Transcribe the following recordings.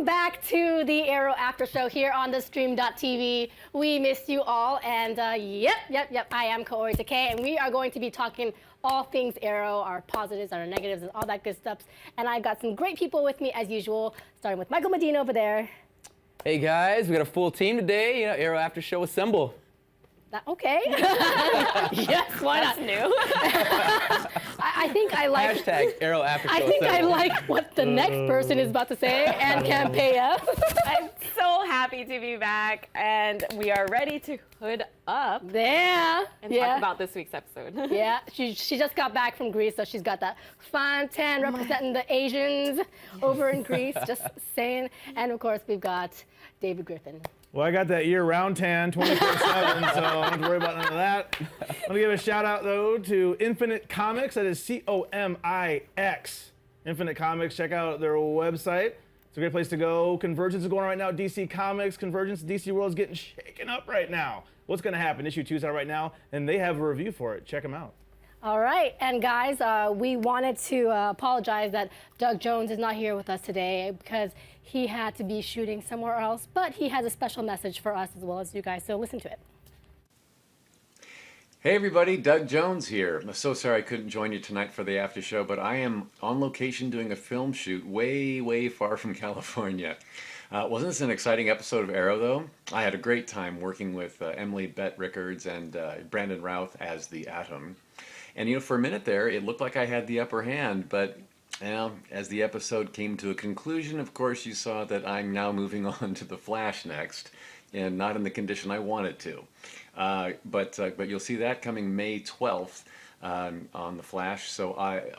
Welcome back to the Arrow After Show here on the Stream.tv. We missed you all, and yep, I am Kaori Takee, and we are going to be talking all things Arrow, our positives, our negatives, and all that good stuff. And I got some great people with me as usual, starting with Michael Medina over there. Hey guys, we got a full team today. You know, Arrow After Show assemble. Okay. Yes, why not? New. I think I like. Hashtag Arrow After Show I think assemble. I like what the next person is about to say, Ann Campea. I'm so happy to be back, and we are ready to hood up Yeah. and talk about this week's episode. Yeah, she just got back from Greece, so she's got that fine tan representing the Asians over in Greece, just saying. And of course, we've got David Griffin. Well, I got that year-round tan, 24/7, so I don't have to worry about none of that. I want to give a shout-out, though, to Infinite Comics. That is C-O-M-I-X. Infinite Comics. Check out their website. It's a great place to go. Convergence is going on right now. DC Comics, Convergence, DC World is getting shaken up right now. What's going to happen? Issue 2 is out right now, and they have a review for it. Check them out. All right, and guys, we wanted to apologize that Doug Jones is not here with us today because he had to be shooting somewhere else, but he has a special message for us as well as you guys, so listen to it. Hey everybody, Doug Jones here. I'm so sorry I couldn't join you tonight for the after show, but I am on location doing a film shoot way far from California. Wasn't this an exciting episode of Arrow, though? I had a great time working with Emily Bett Rickards and Brandon Routh as the Atom. And you know, for a minute there, it looked like I had the upper hand, but you know, as the episode came to a conclusion, of course, you saw that I'm now moving on to The Flash next, and not in the condition I wanted to. But you'll see that coming May 12th on The Flash. So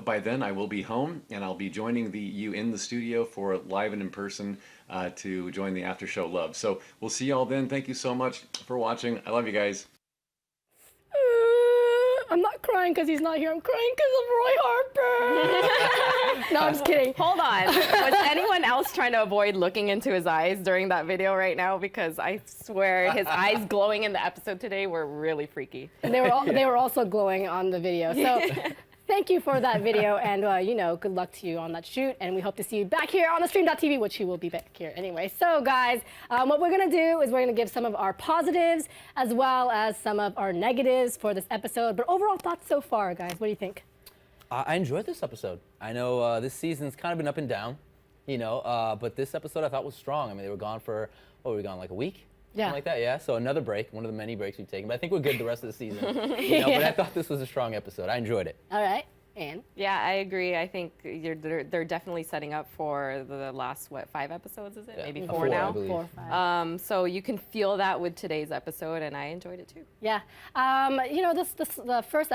by then I will be home, and I'll be joining you in the studio for live and in person to join the after show love. So we'll see you all then. Thank you so much for watching. I love you guys. I'm not crying because he's not here. I'm crying because of Roy Harper. No, I'm just kidding. Hold on. Was anyone else trying to avoid looking into his eyes during that video right now? Because I swear his eyes glowing in the episode today were really freaky. And they were also glowing on the video. So thank you for that video, and you know, good luck to you on that shoot. And we hope to see you back here on the Stream.tv, which you will be back here anyway. So guys, what we're gonna do is we're gonna give some of our positives as well as some of our negatives for this episode. But overall thoughts so far, guys. What do you think? I enjoyed this episode. I know this season's kind of been up and down, you know, but this episode I thought was strong. I mean, they were gone for, what were we gone, like a week? Yeah. Something like that, yeah. So another break, one of the many breaks we've taken. But I think we're good the rest of the season. You know, but I thought this was a strong episode. I enjoyed it. All right, Ann. Yeah, I agree. I think they're definitely setting up for the last, 5 episodes, is it? Yeah. Maybe 4 4 now? I believe. 4 or 5. So you can feel that with today's episode, and I enjoyed it too. Yeah, you know, the first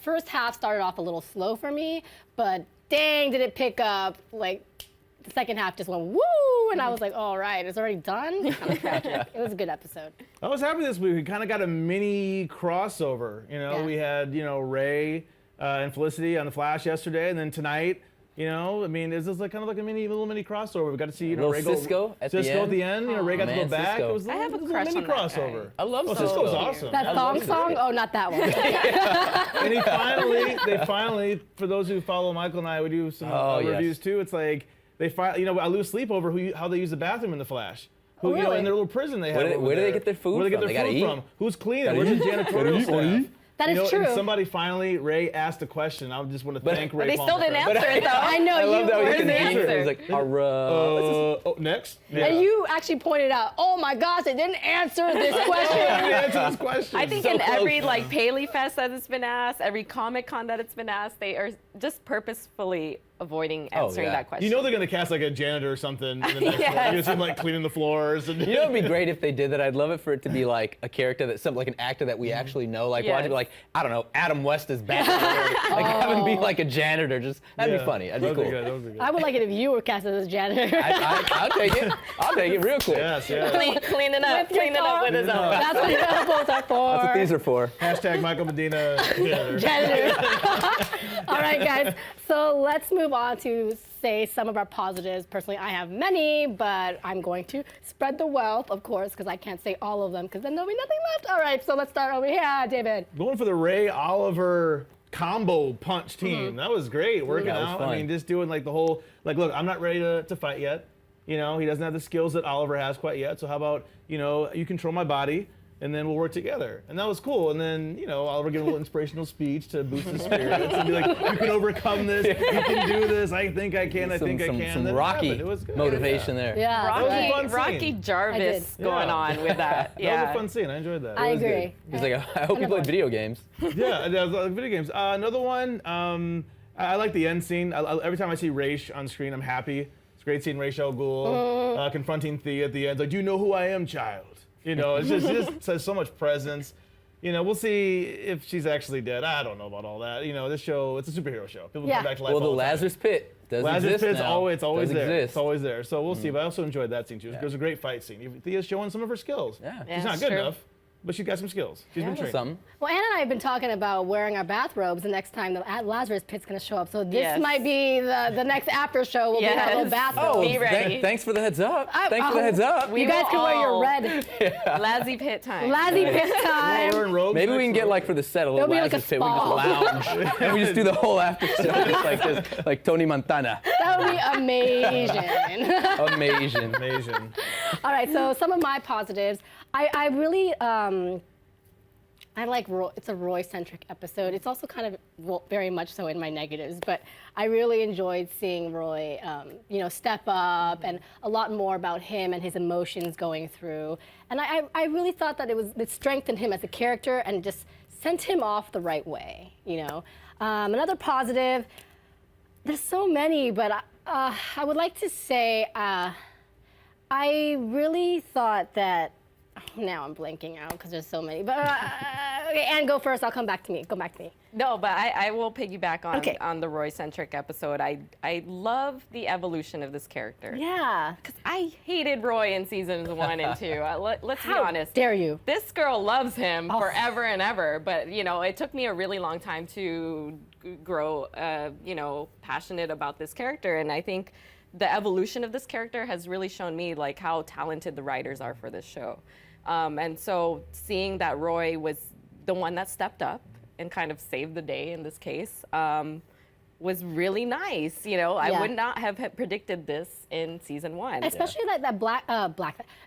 first half started off a little slow for me, but dang, did it pick up. Like, the second half just went woo, and I was like, all right, it's already done. Kind of tragic. It was a good episode. I was happy this week. We kind of got a mini crossover. You know, Yeah. we had, you know, Ray and Felicity on The Flash yesterday, and then tonight, you know, I mean, it's just like kind of like a little mini crossover. We got to see, you know, Little Ray Cisco at the Cisco end. at the end. You know, Ray got to go Man, back. Cisco. It was I have a little crush mini on that guy. crossover. I love Cisco's Cisco. awesome. That song? Oh, not that one. And they finally, for those who follow Michael and I, we do some yes. reviews too. It's like they finally, you know, I lose sleep over how they use the bathroom in The Flash. Who, you know, really? in their little prison they have. Where do they get their food Where do they from? get They their gotta food eat. from? Who's cleaning? Where's the janitorial staff? That You is know, true. and somebody finally, Ray asked a question. I just want to thank Ray. They still Palmer didn't for that. answer it, though. I know I you love that were we can the answer. answer? It was like, Next. Yeah. And you actually pointed out, oh my gosh, they didn't answer this I question. didn't answer this question. I think So in close. every Paley Fest that it's been asked, every Comic Con that it's been asked, they are just purposefully avoiding answering yeah. that question. You know they're gonna cast like a janitor or something in the next one. Yes. You're gonna see him like cleaning the floors. And You know, it'd be great if they did that. I'd love it for it to be like a character that, like an actor that we actually know. Like, watch it, Yes. like, I don't know, Adam West is Batman. Like, have him be like a janitor. Just that'd be funny. That'd be cool. That would be good. I would like it if you were casted as janitor. I'll take it. I'll take it real quick. Yes, yes. cleaning up, With your cleaning up with his own. That's what the elbows are for. That's what these are for. Hashtag Michael Medina janitor. Janitor. All right, guys. So let's move on to say some of our positives. Personally, I have many, but I'm going to spread the wealth, of course, because I can't say all of them, because then there'll be nothing left. All right, so let's start over here, David. Going for the Ray Oliver combo punch team. That was great, working That was out. fun. I mean, just doing like the whole, like, look, I'm not ready to fight yet. You know, he doesn't have the skills that Oliver has quite yet. So how about, you know, you control my body, and then we'll work together. And that was cool. And then, you know, Oliver gave a little inspirational speech to boost his spirits and be like, you can overcome this, you can do this, I think I can, I think I can. Some Then it Rocky happened. It was good. motivation there. Yeah. That was a right. fun scene. Rocky Jarvis I did. going Yeah. on with that. That Yeah. was a fun scene. I enjoyed that. It I was good. agree. He's like, I hope you played video games. Yeah, I love video games. Another one, I like the end scene. Every time I see Raish on screen, I'm happy. It's a great scene, Ra's al Ghul confronting Thea at the end. Like, do you know who I am, child? You know, it just says so much presence. You know, we'll see if she's actually dead. I don't know about all that. You know, this show, it's a superhero show. People Yeah. come back to life Well, the all the time. Lazarus Pit does Lazarus exist Pit's now. always Does there. exist. It's always there. So we'll see. But I also enjoyed that scene too. It was a great fight scene. Thea's showing some of her skills. Yeah. Yeah, She's not it's good true. enough, but she's got some skills. She's been trained. Something. Well, Anna and I have been talking about wearing our bathrobes the next time the Lazarus Pit's going to show up. So this Yes. might be the next after show. We'll be our little Yes. bathrobes. Oh, Be ready. thanks for the heads up. Thanks for the heads up. We You guys will can wear your all- red Lazzy Pit time. Lazzy Pit We're time. wearing robes Maybe we next can get week. like for the set a little There'll be like a Lazarus Pit. We can just lounge and we just do the whole after show just like this, like Tony Montana. That would be amazing. Amazing. Amazing. All right, so some of my positives. I really, I like Roy. It's a Roy-centric episode. It's also kind of, well, very much so in my negatives, but I really enjoyed seeing Roy, you know, step up and a lot more about him and his emotions going through. And I really thought that it strengthened him as a character and just sent him off the right way, you know. Another positive, there's so many, but I would like to say I really thought that, now I'm blanking out because there's so many. But okay, Anne, go first. I'll come back to me. Go back to me. No, but I will piggyback on Okay. on the Roy-centric episode. I love the evolution of this character. Yeah. Because I hated Roy in seasons 1 and 2. Let's be How honest. dare you? This girl loves him Oh. forever and ever, but you know, it took me a really long time to grow, you know, passionate about this character, and I think the evolution of this character has really shown me like how talented the writers are for this show. And so seeing that Roy was the one that stepped up and kind of saved the day in this case was really nice. You know, I Yeah. would not have predicted this in season 1. Especially like that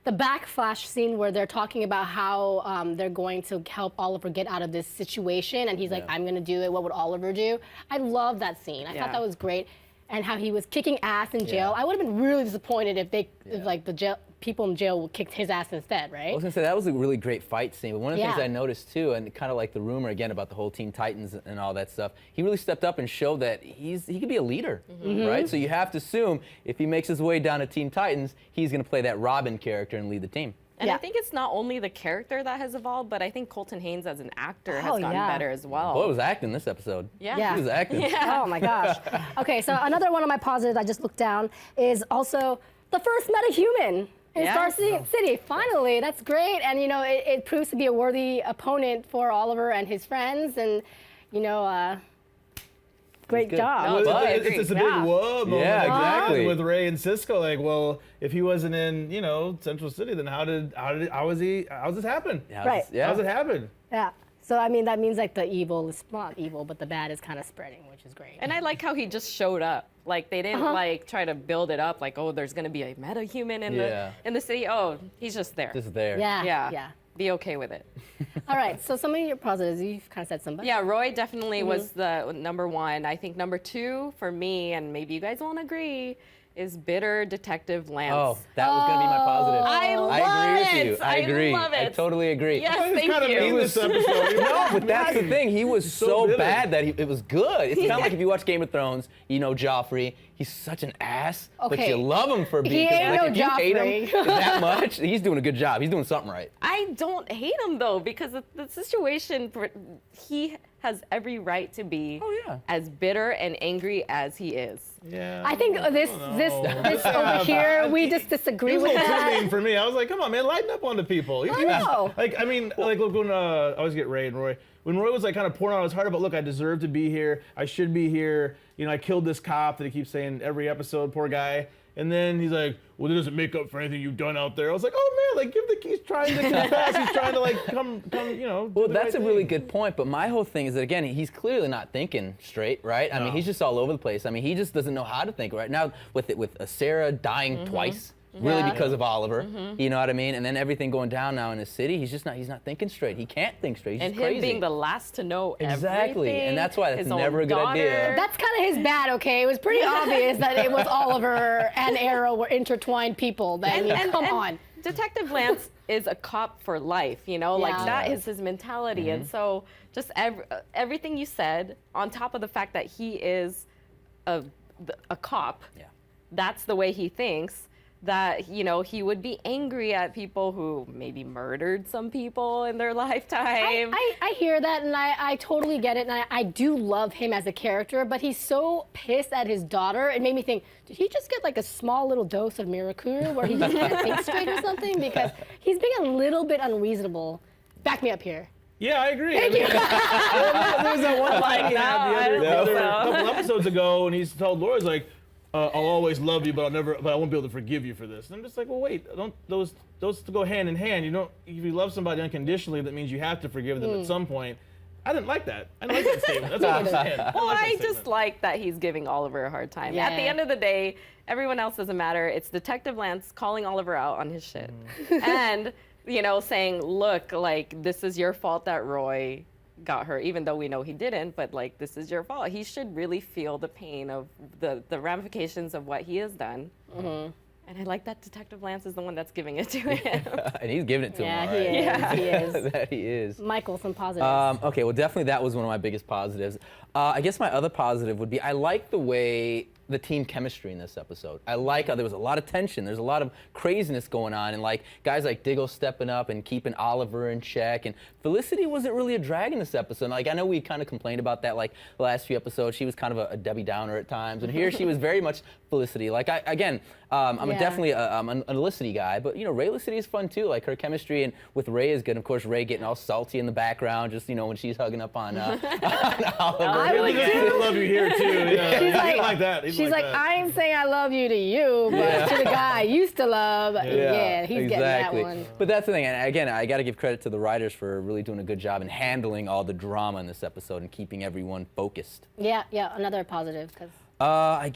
the backflash scene where they're talking about how they're going to help Oliver get out of this situation, and he's like, "I'm going to do it. What would Oliver do?" I love that scene. I thought that was great, and how he was kicking ass in jail. I would have been really disappointed if like the jail people in jail kicked his ass instead, right? I was gonna say that was a really great fight scene, but one of the things Yeah. I noticed too, and kind of like the rumor again about the whole Teen Titans and all that stuff, he really stepped up and showed that he could be a leader, right? So you have to assume if he makes his way down to Teen Titans, he's gonna play that Robin character and lead the team. And Yeah. I think it's not only the character that has evolved, but I think Colton Haynes as an actor has gotten yeah. better as well. Boy, was acting this episode. Yeah. He was acting. Oh my gosh. Okay, so another one of my positives I just looked down is also the first metahuman in Yes. Star City. Finally, that's great. And you know, it proves to be a worthy opponent for Oliver and his friends. And you know, great good. job. No, Well, totally it's agree. just a big Yeah. whoa moment Yeah, like that exactly. with Ray and Cisco. Like, well, if he wasn't in, you know, Central City, then how does this happen? Yeah, Right. Yeah. How's it happen? Yeah. So I mean, that means like the evil is not evil, but the bad is kind of spreading, which is great. And I like how he just showed up. Like they didn't like try to build it up like, oh, there's gonna be a metahuman in the city. Oh, he's just there. Just there. yeah. yeah. Yeah. Be okay with it. All right. So some of your positives, you've kind of said some. But Yeah, Roy definitely was the number one. I think number two for me, and maybe you guys won't agree, is bitter Detective Lance. Oh, that was gonna be my positive. I love agree with you. it. I agree. love it. I totally agree. Yes, It's thank kind of you. mean this episode. No, but that's the thing. He was so bitter. bad that it was good. It's kind of like if you watch Game of Thrones, you know Joffrey. He's such an ass, but Okay. you love him for being. He ain't like, no if you hate Joffrey. him that much, he's doing a good job. He's doing something right. I don't hate him though, because the situation, he has every right to be as bitter and angry as he is. Yeah. I think this over here, we just He disagree was a with little too that. mean for me. I was like, come on, man, lighten up on the people. He was- know. Like, I mean, like, look, when I always get Ray and Roy. When Roy was like kind of pouring out his heart about, look, I deserve to be here. I should be here. You know, I killed this cop that he keeps saying every episode, poor guy. And then he's like, well, it doesn't make up for anything you've done out there. I was like, oh like he's trying to confess. He's trying to like come, you know. Well, that's a really good point. But my whole thing is that again, he's clearly not thinking straight, right? I mean, he's just all over the place. I mean, he just doesn't know how to think right now. With Sarah dying twice. Really because of Oliver, you know what I mean? And then everything going down now in the city, he's not thinking straight. He can't think straight. He's and just crazy. him being the last to know exactly. everything. And that's why that's his never own a good daughter. idea. That's kind of his bad, okay? It was pretty obvious that it was Oliver and Arrow were intertwined people. Then come on. Detective Lance is a cop for life, you know? Like, that is his mentality. And so just everything you said, on top of the fact that he is a cop, that's the way he thinks, that, you know, he would be angry at people who maybe murdered some people in their lifetime. I hear that, and I totally get it, and I do love him as a character, but he's so pissed at his daughter. It made me think, did he just get like a small little dose of Mirakuru where he just can't think straight or something? Because he's being a little bit unreasonable. Back me up here. Yeah, I agree. Thank you. There was that one line he had the other couple episodes ago, and he's told Laura's like, I'll always love you, but I won't be able to forgive you for this. And I'm just like, well, wait, don't those go hand in hand? You don't. If you love somebody unconditionally, that means you have to forgive them at some point. I didn't like that. I didn't like that statement. That's all I'm saying. Well, I just like that he's giving Oliver a hard time. Yeah. At the end of the day, everyone else doesn't matter. It's Detective Lance calling Oliver out on his shit. And, you know, saying, look, like, this is your fault that Roy got hurt, even though we know he didn't, but like, this is your fault. He should really feel the pain of the ramifications of what he has done. And I like that Detective Lance is the one that's giving it to him. And he's giving it to him, all right. He is. That he is. Michael, some positives. Okay, well, definitely that was one of my biggest positives. I guess my other positive would be I like the way the team chemistry in this episode. I like how there was a lot of tension. There's a lot of craziness going on, and like guys like Diggle stepping up and keeping Oliver in check. And Felicity wasn't really a drag in this episode. Like I know we kind of complained about that like the last few episodes. She was kind of a Debbie Downer at times, and here she was very much Felicity. Like I'm definitely an Felicity guy, but you know Ray Felicity is fun too. Like her chemistry and with Ray is good. Of course, Ray getting all salty in the background, just you know when she's hugging up on Oliver. I would I love you here too. Yeah. She's He's like that. She's like, I ain't saying I love you to you, but to the guy I used to love, he's exactly. getting that one. But that's the thing, and again, I got to give credit to the writers for really doing a good job in handling all the drama in this episode and keeping everyone focused. Yeah, another positive. I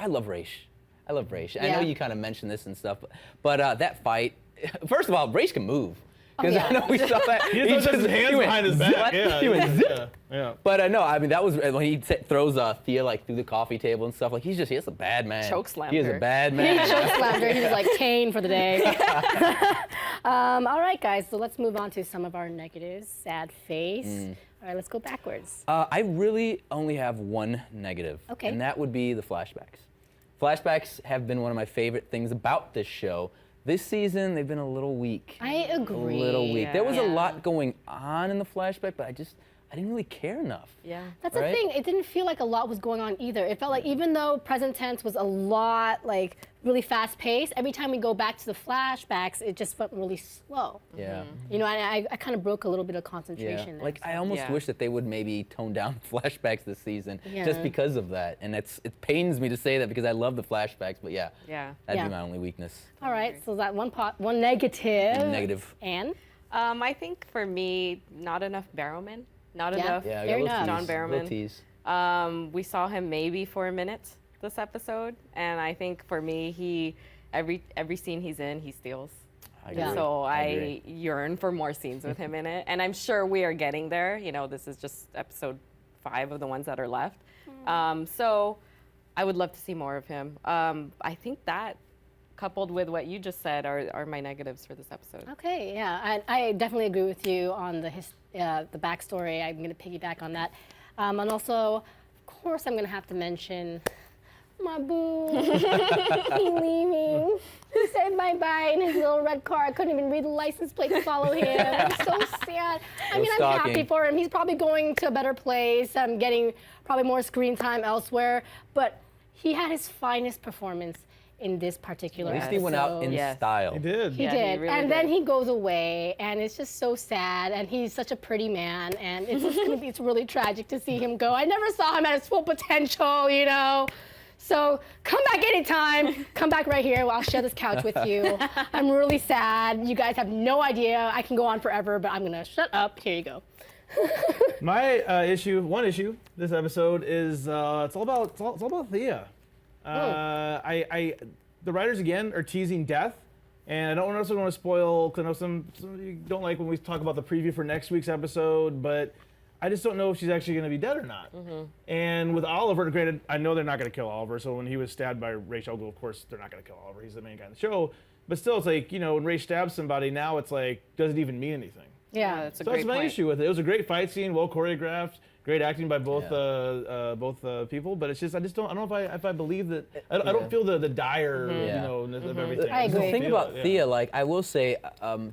love Raish. I love Raish. I know you kind of mentioned this and stuff, but that fight, first of all, Raish can move. Because I know we saw that. He just his hands behind his back. He went zip. Yeah. But no, I mean that was when he throws Thea like through the coffee table and stuff. Like he's a bad man. Chokeslammed He is her. a bad man. He chokeslammed her. He was like Kane for the day. All right, guys. So let's move on to some of our negatives. Sad face. All right, let's go backwards. I really only have one negative. Okay. And that would be the flashbacks. Flashbacks have been one of my favorite things about this show. This season, they've been a little weak. I agree. A little weak. Yeah. There was a lot going on in the flashback, but I didn't really care enough. Yeah. That's the thing. It didn't feel like a lot was going on either. It felt like even though present tense was a lot like really fast paced, every time we go back to the flashbacks, it just felt really slow. Yeah. You know, and I kind of broke a little bit of concentration there. Like I almost wish that they would maybe tone down flashbacks this season just because of that. And it pains me to say that because I love the flashbacks, but that'd be my only weakness. All right, so that one negative. Negative. Anne? I think for me, not enough Barrowman. Not enough Yeah, I Fair got a enough. little John tease, Barrowman. little tease. We saw him maybe for a minute this episode, and I think for me, every scene he's in, he steals. I agree. So I agree. yearn for more scenes with him in it, and I'm sure we are getting there. You know, this is just episode 5 of the ones that are left. So I would love to see more of him. I think that, coupled with what you just said, are my negatives for this episode. Okay, yeah, I definitely agree with you on the backstory. I'm going to piggyback on that. And also, of course, I'm going to have to mention my boo. He leaving. He said bye-bye in his little red car. I couldn't even read the license plate to follow him. I'm so sad. I mean, I'm happy for him. He's probably going to a better place. I'm getting probably more screen time elsewhere. But he had his finest performance in this particular At least episode. he went out in style. He did. He Yeah, did. he really And then did. he goes away, and it's just so sad, and he's such a pretty man, and it's just it's really tragic to see him go. I never saw him at his full potential, you know. So come back anytime. Come back right here. I'll share this couch with you. I'm really sad. You guys have no idea. I can go on forever, but I'm going to shut up. Here you go. My one issue this episode is it's all about Thea. The writers again are teasing death, and I don't also want to spoil. Cause I know some of you don't like when we talk about the preview for next week's episode, but I just don't know if she's actually going to be dead or not. And with Oliver, granted, I know they're not going to kill Oliver. So when he was stabbed by Rachel, of course they're not going to kill Oliver. He's the main guy in the show. But still, it's like, when Ray stabs somebody, now it's like, does it even mean anything? Yeah, that's a So great that's my point. issue with it. It was a great fight scene, well choreographed, great acting by both people. But it's just I don't know if I believe that. I don't feel the dire of everything. I agree. The thing Feel about it, Thea, like I will say,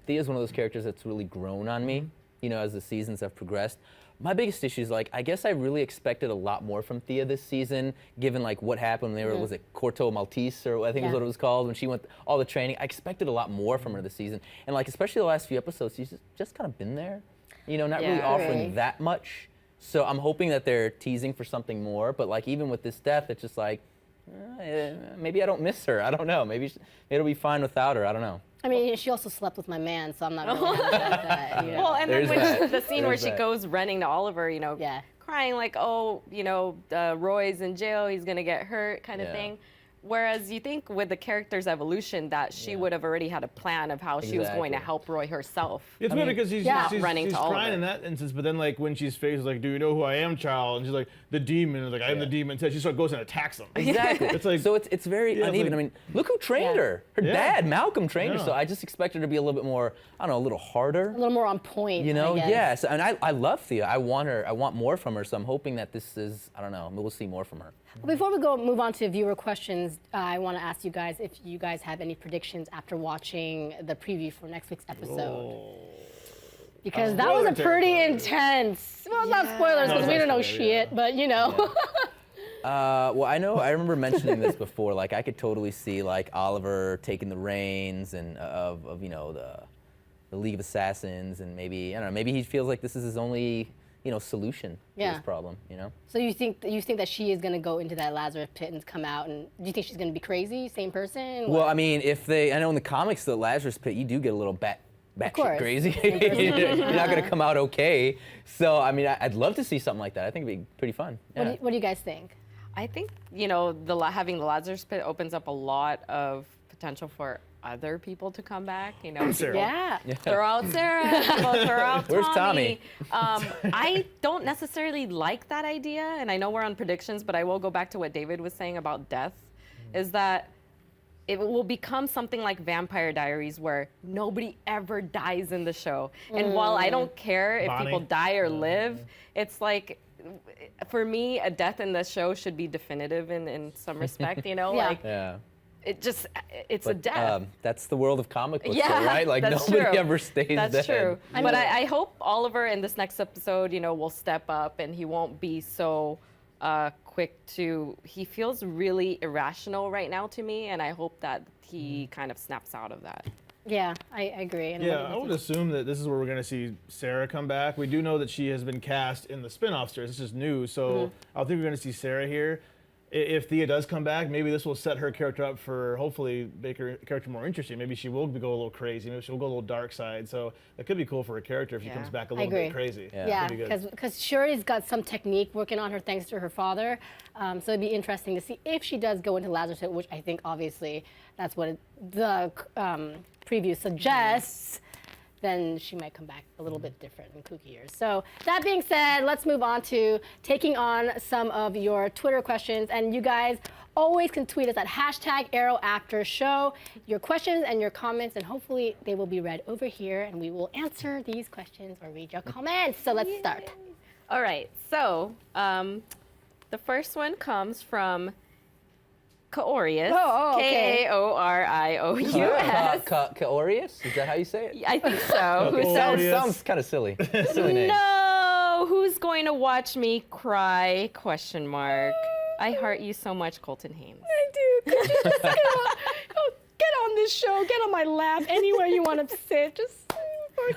Thea's one of those characters that's really grown on me. As the seasons have progressed. My biggest issue is, like, I guess I really expected a lot more from Thea this season, given, like, what happened when they were, was it Corto Maltese, or I think is what it was called, when she went all the training. I expected a lot more from her this season. And, like, especially the last few episodes, she's just kind of been there, not really offering that much. So I'm hoping that they're teasing for something more. But, like, even with this death, it's just like, maybe I don't miss her. I don't know. Maybe it'll be fine without her. I don't know. I mean, she also slept with my man, so I'm not really happy about that. Well, and then when the scene where she goes running to Oliver, crying like, Roy's in jail, he's gonna get hurt, kind of thing. Whereas you think with the character's evolution that she would have already had a plan of how she was going to help Roy herself. It's weird because she's running to crying Oliver. in that instance, but then like when she's faced like, do you know who I am, child? And she's like, the demon. And like, I am the demon. And she sort of goes and attacks him. Exactly. It's like, so it's very uneven. like- I mean, look who trained her. Her dad, Malcolm, trained her. So I just expect her to be a little bit more, I don't know, a little harder. A little more on point. I guess. Yes. And I love Thea. I want more from her. So I'm hoping that this is, I don't know, we'll see more from her. Before we move on to viewer questions, I want to ask you guys if you guys have any predictions after watching the preview for next week's episode. Because that was a pretty intense. Well, not spoilers because we don't know shit, but Well, I remember mentioning this before. Like, I could totally see like Oliver taking the reins and of the League of Assassins, and maybe, I don't know, maybe he feels like this is his only solution to this problem. So you think that she is going to go into that Lazarus pit and come out, and do you think she's going to be crazy, same person? Well, I mean, I know in the comics, the Lazarus pit, you do get a little batshit crazy. You're not going to come out okay. So, I mean, I'd love to see something like that. I think it'd be pretty fun. Yeah. What do you guys think? I think, having the Lazarus pit opens up a lot of potential for other people to come back. Sarah. Yeah. Throw out Sarah, throw out Where's Tommy? I don't necessarily like that idea, and I know we're on predictions, but I will go back to what David was saying about death, is that it will become something like Vampire Diaries where nobody ever dies in the show. And while I don't care if people die or live, it's like, for me, a death in the show should be definitive in some respect, It's a death. That's the world of comic books, Yeah, right? Like, that's nobody true. ever stays dead. That's true. But I hope Oliver in this next episode, will step up and he won't be so quick to. He feels really irrational right now to me, and I hope that he kind of snaps out of that. Yeah, I agree. And I would assume that this is where we're going to see Sarah come back. We do know that she has been cast in the spin-off series. This is new, so I think we're going to see Sarah here. If Thea does come back, maybe this will set her character up for hopefully make her character more interesting. Maybe she will go a little crazy. Maybe she'll go a little dark side. So that could be cool for her character if she comes back a little bit crazy. Yeah, because Shuri's got some technique working on her thanks to her father. So it'd be interesting to see if she does go into Lazarus Pit, which I think obviously that's what the preview suggests. Then she might come back a little bit different and kookier. So that being said, let's move on to taking on some of your Twitter questions. And you guys always can tweet us at #ArrowAfterShow, your questions and your comments, and hopefully they will be read over here and we will answer these questions or read your comments. So let's start. All right, so the first one comes from Kaorius, okay. Kaorious. Kaorius? Is that how you say it? I think so. Who says, Sounds kind of silly. Silly name. no, who's going to watch me cry, ? I heart you so much, Colton Haynes. I do. Could you just get on this show, get on my lap, anywhere you want to sit. Just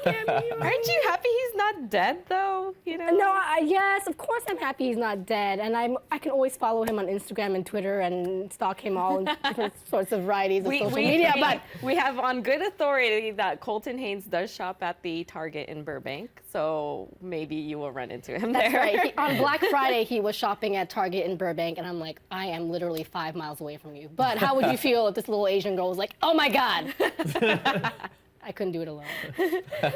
Poor Cammy. Aren't you happy he's not dead though? You know. No, yes, of course I'm happy he's not dead, and I can always follow him on Instagram and Twitter and stalk him all in different sorts of varieties of social media. But we have on good authority that Colton Haynes does shop at the Target in Burbank, so maybe you will run into him there. that's right. On Black Friday, he was shopping at Target in Burbank, and I'm like, I am literally 5 miles away from you. But how would you feel if this little Asian girl was like, oh my God? I couldn't do it alone.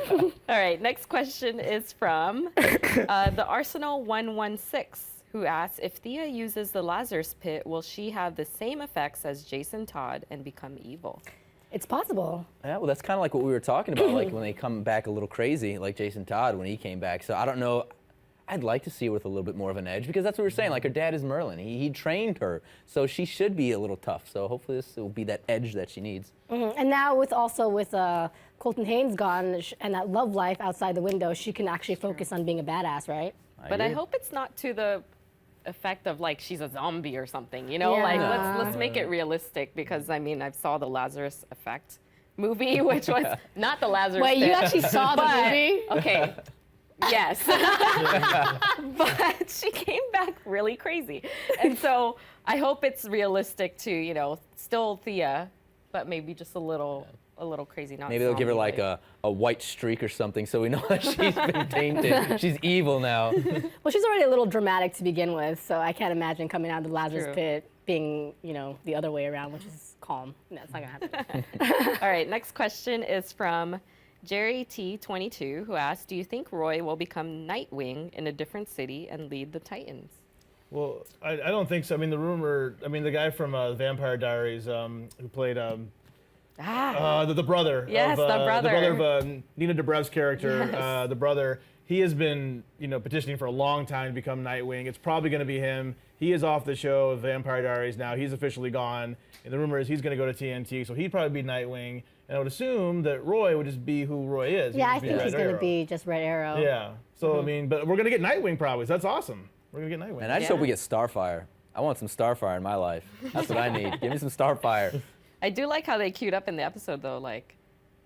All right, next question is from the Arsenal 116, who asks, if Thea uses the Lazarus Pit, will she have the same effects as Jason Todd and become evil? It's possible. Yeah, well, that's kind of like what we were talking about, like when they come back a little crazy, like Jason Todd when he came back. So I don't know. I'd like to see her with a little bit more of an edge, because that's what we were saying. Like, her dad is Merlyn. He trained her, so she should be a little tough. So hopefully this will be that edge that she needs. And now with Colton Haynes gone and that love life outside the window, she can actually focus on being a badass, right? But I hope it's not to the effect of like she's a zombie or something, you know? Yeah. Like let's make it realistic, because I mean, I saw the Lazarus Effect movie, which was not the Lazarus Wait, you Pit, actually saw the but- movie? Okay. Yes. But she came back really crazy. And so I hope it's realistic to, you know, still Thea, but maybe just a little crazy. Not Maybe they'll give her like zombie-like. a white streak or something, so we know that she's been tainted. She's evil now. Well, she's already a little dramatic to begin with, so I can't imagine coming out of the Lazarus True. Pit being, you know, the other way around, which is calm. No, it's not gonna happen. All right, next question is from Jerry T22, who asked, do you think Roy will become Nightwing in a different city and lead the Titans? Well, I don't think so. I mean, the guy from Vampire Diaries who played the brother. Yes, of, the brother. The brother of Nina Dobrev's character, Yes. the brother. He has been, petitioning for a long time to become Nightwing. It's probably going to be him. He is off the show of Vampire Diaries now. He's officially gone. And the rumor is he's going to go to TNT, so he'd probably be Nightwing. And I would assume that Roy would just be who Roy is. Yeah, I He'd just be think Red he's gonna Arrow. be just Red Arrow. Yeah. So, I mean, but we're going to get Nightwing probably. So that's awesome. We're going to get Nightwing. And I just Yeah. hope we get Starfire. I want some Starfire in my life. That's what I need. Give me some Starfire. I do like how they queued up in the episode, though, like,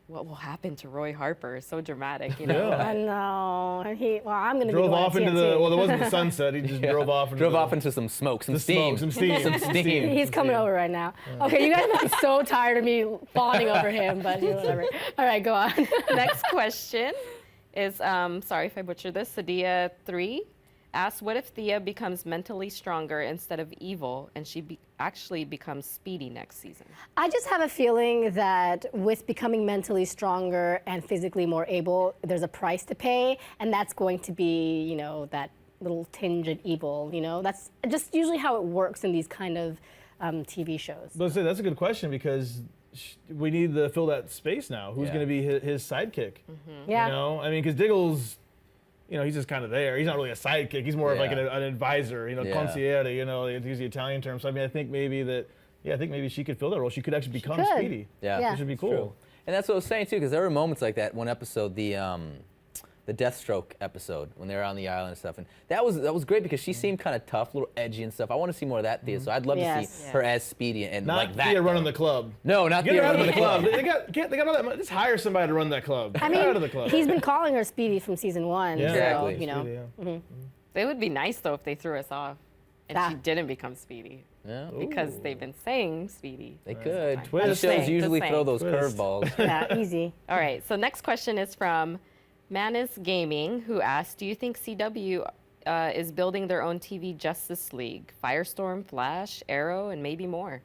what will happen to Roy Harper? It's so dramatic, you know? Yeah. I know. I'm gonna Drove be going off to into TNT. well, there wasn't the sunset. He just drove off into some smoke, some the steam. smoke, some steam. Some steam. He's coming over right now. Okay, you guys must be so tired of me fawning over him, but whatever. All right, go on. Next question is, sorry if I butchered this, Sadia3 asks, what if Thea becomes mentally stronger instead of evil, and she actually becomes Speedy next season? I just have a feeling that with becoming mentally stronger and physically more able, there's a price to pay, and that's going to be, that little tinge of evil. That's just usually how it works in these kind of TV shows. But that's a good question, because we need to fill that space now. Who's Yeah. going to be his sidekick? Yeah. I mean, because Diggle's, he's just kind of there. He's not really a sidekick. He's more of like Yeah. an advisor, Yeah. consigliere, to use the Italian term. So I mean, I think maybe she could fill that role. She could actually become could. Speedy. Yeah. Which would be It's cool. true. And that's what I was saying too, because there were moments like that. One episode, the Deathstroke episode, when they were on the island and stuff, and that was great because she seemed kind of tough, a little edgy and stuff. I want to see more of that Thea, so I'd love to Yes. see her as Speedy and Not like that. Thea running the club. No, not Get Thea her out of running the club. They got all that money. Just hire somebody to run that club. I Get her out of mean, the club. he's been calling her Speedy from season 1. Yeah. Exactly. So, Speedy, yeah. It would be nice, though, if they threw us off and she That- didn't become Speedy, Yeah, because they've been saying Speedy. they could. Twist. These Just shows saying, usually just throw saying. those Twist. curveballs. Yeah, easy. All right, so next question is from Manus Gaming, who asked, do you think CW is building their own TV Justice League? Firestorm, Flash, Arrow, and maybe more.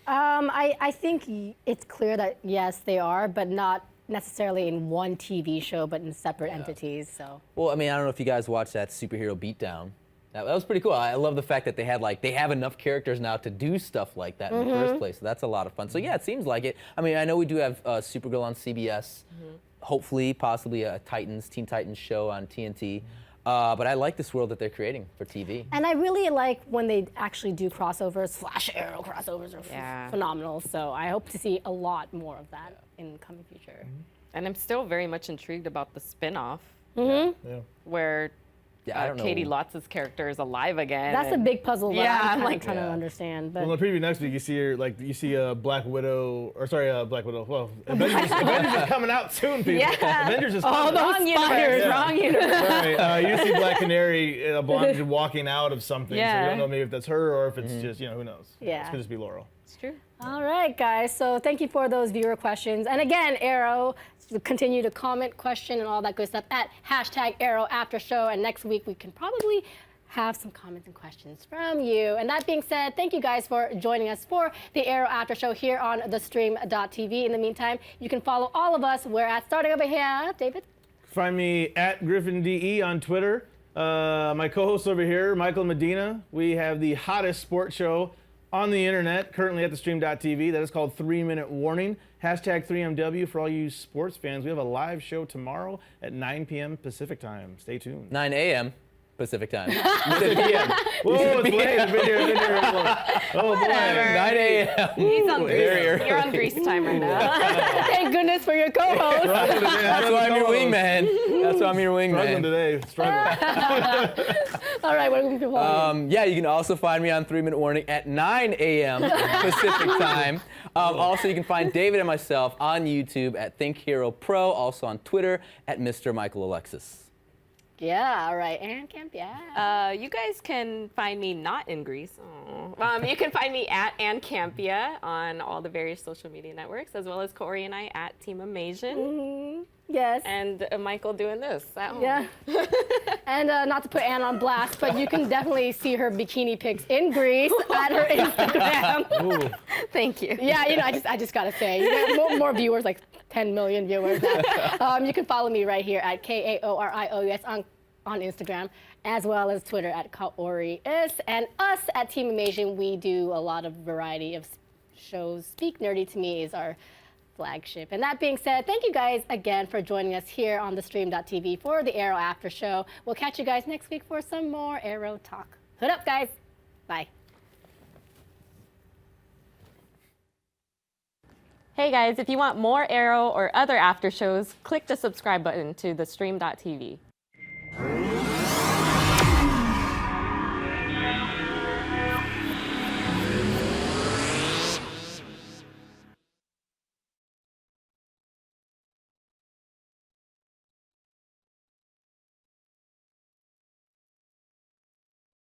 I think it's clear that, yes, they are, but not necessarily in one TV show, but in separate entities. So. Well, I mean, I don't know if you guys watched that superhero beatdown. That was pretty cool. I love the fact that they have enough characters now to do stuff like that in the first place. So that's a lot of fun. So yeah, it seems like it. I mean, I know we do have Supergirl on CBS. Hopefully, possibly a Teen Titans show on TNT. But I like this world that they're creating for TV. And I really like when they actually do crossovers. Flash Arrow crossovers are Yeah. phenomenal. So I hope to see a lot more of that in the coming future. And I'm still very much intrigued about the spin-off, Yeah. where Yeah, I don't know. Caity Lotz's character is alive again. That's a and- big puzzle. That Yeah, I'm like- trying to understand. But Well, in the preview next week, you see her, you see Black Widow, Black Widow. Well, Avengers is coming out soon, people. Yeah. Avengers is coming out. Wrong universe. Yeah. Wrong universe. Right. You see Black Canary, a blonde dude walking out of something. So Yeah. you don't know maybe if that's her or if it's just, who knows. Yeah. It could just be Laurel. It's true. all right, guys. So thank you for those viewer questions. And again, Arrow, continue to comment, question, and all that good stuff at #ArrowAfterShow. And next week we can probably have some comments and questions from you. And that being said, thank you guys for joining us for the Arrow After Show here on thestream.tv. In the meantime, you can follow all of us. We're at starting over here, David. Find me at GriffinDE on Twitter. My co-host over here, Michael Medina. We have the hottest sports show on the internet, currently at thestream.tv. That is called 3 Minute Warning. #3MW for all you sports fans. We have a live show tomorrow at 9 p.m. Pacific time. Stay tuned. 9 a.m. Pacific time. Whoa, it's late. I've been here. Oh, boy. 9 a.m. He's on Very Greece. You're on Greece time right now. Thank goodness for your co-host. That's why I'm your wingman. That's why I'm your Struggling wingman. today. Struggling. All right, what are we people Yeah, you can also find me on 3 Minute Warning at 9 a.m. Pacific time. Also, you can find David and myself on YouTube at Think Hero Pro, also on Twitter at Mr. Michael Alexis. Yeah, all right. Ann Campea. You guys can find me not in Greece. You can find me at Ann Campea on all the various social media networks, as well as Kaori and I at Team Amazing. Yes. And Michael doing this at home. Yeah. And not to put Ann on blast, but you can definitely see her bikini pics in Greece at her Instagram. Ooh. Thank you. Yeah, I just gotta say, more viewers, like 10 million viewers now. You can follow me right here at KAORIOUS on Instagram, as well as Twitter at KaoriIs. And us at Team Amazing, we do a lot of variety of shows. Speak Nerdy to Me is our flagship. And that being said, thank you guys again for joining us here on thestream.tv for the Arrow After Show. We'll catch you guys next week for some more Arrow talk. Hood up, guys. Bye. Hey guys, if you want more Arrow or other after shows, click the subscribe button to thestream.tv.